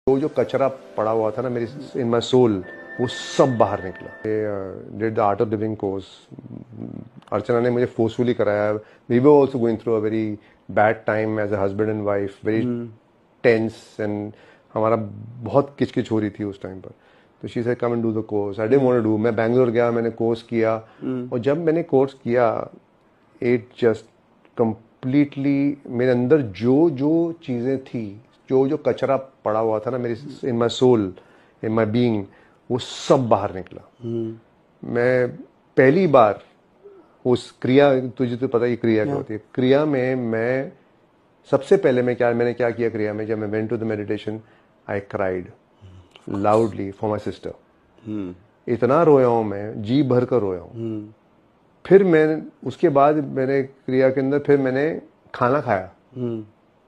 वो जो कचरा पड़ा हुआ था ना मेरी इन माई सोल, वो सब बाहर निकला। Did the art of living course, Archana ने मुझे फोर्सफुली कराया। We were also going through a very bad time as a husband and wife, very tense, and हमारा बहुत किचकिच हो रही थी उस टाइम पर। तो she said come and do the course. I didn't want to do. मैं बैंगलोर गया, मैंने कोर्स किया, और जब मैंने कोर्स किया इट जस्ट कंप्लीटली मेरे अंदर जो जो चीजें थी, जो जो कचरा पड़ा हुआ था ना मेरी इन my soul, in my being, वो सब बाहर निकला। मैं पहली बार उस क्रिया, तुझे तो पता ही क्रिया क्या होती है, क्रिया में मैं सबसे पहले मैंने क्या किया क्रिया में, जब मैं went to the meditation, I cried loudly for my sister. इतना रोया हूं मैं, जी भर कर रोया हूं। फिर मैं उसके बाद मैंने क्रिया के अंदर फिर मैंने खाना खाया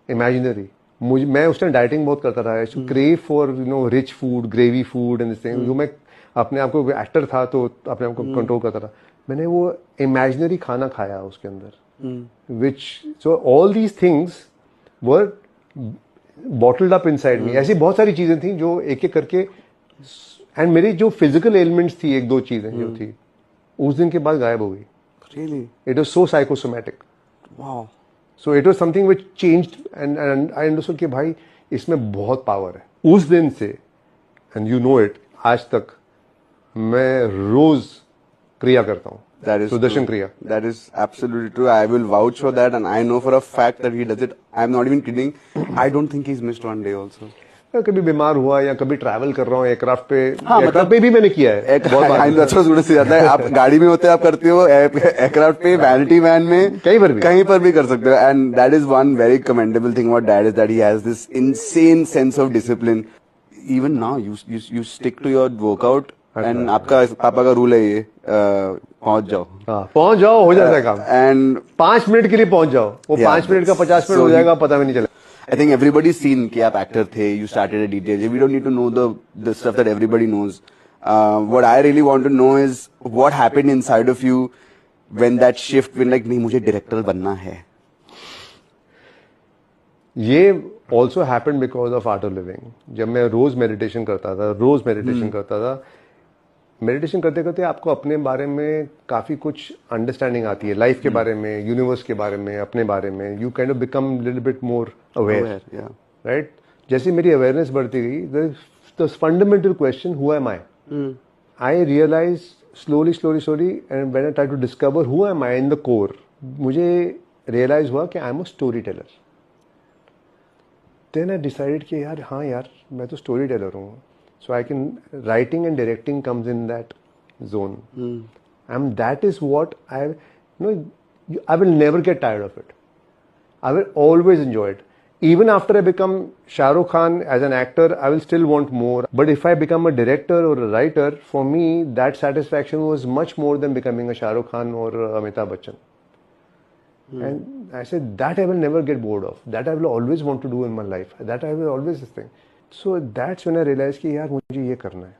इमेजिनरी। मैं उस टाइम डाइटिंग बहुत करता था, crave for rich food, gravy food and this thing. जो मैं अपने आप को एक्टर था तो अपने आप को कंट्रोल करता था। मैंने वो इमेजिनरी खाना खाया उसके अंदर, which so all these things were bottled up inside me. ऐसी बहुत सारी चीजें थी जो एक एक करके, एंड मेरी जो फिजिकल एलिमेंट्स थी, एक दो चीजें जो थी, उस दिन के बाद गायब हो गई। Really? It was so psychosomatic. Wow. So it was something which changed, and I understood कि भाई इसमें बहुत पावर है। उस दिन से, and you know it, आज तक मैं रोज क्रिया करता हूँ। That is Sudarshan true. क्रिया। That is absolutely true. I will vouch for that, and I know for a fact that he does it. I'm not even kidding. I don't think he's missed one day also. कभी बीमार हुआ या कभी travel कर रहा हूँ aircraft पे, हाँ, एयरक्राफ्ट पे भी मैंने किया है बहुत बार। जाता है, आप गाड़ी में होते हैं, आप करते हो, एयरक्राफ्ट पे, वैनिटी वैन में, कहीं पर भी कर सकते हो। And that is one very commendable thing about dad, is that he has this insane sense of discipline. Even now you stick to your workout, एंड आपका पापा का रूल है ये, पहुंच जाओ। पहुंच जाओ, हो जाता है काम। एंड 5 मिनट के लिए पहुंच जाओ, वो 5 मिनट का 50 मिनट हो जाएगा, पता भी नहीं चला। I think everybody's seen कि आप actor थे, you started at DJ. We don't need to know the stuff that everybody knows. What I really want to know is what happened inside of you when that shift, when like नहीं मुझे director बनना है। ये also happened because of art of living. जब मैं रोज meditation करता था, meditation करते करते आपको अपने बारे में काफी कुछ अंडरस्टैंडिंग आती है, लाइफ के बारे में, यूनिवर्स के बारे में, अपने बारे में। You kind of become little bit more aware, right? जैसे मेरी अवेयरनेस बढ़ती गई, the fundamental question, who am I? I realise slowly and when I try to discover who am I in the core, मुझे realise हुआ कि I am a story teller. Then I decided कि यार मैं तो story teller हूँ। So writing and directing comes in that zone. And that is what I will never get tired of it. I will always enjoy it. Even after I become Shah Rukh Khan as an actor, I will still want more. But if I become a director or a writer, for me, that satisfaction was much more than becoming a Shah Rukh Khan or Amitabh Bachchan. And I said, that I will never get bored of. That I will always want to do in my life. That I will always this thing. So that's when I realized कि यार मुझे ये करना है।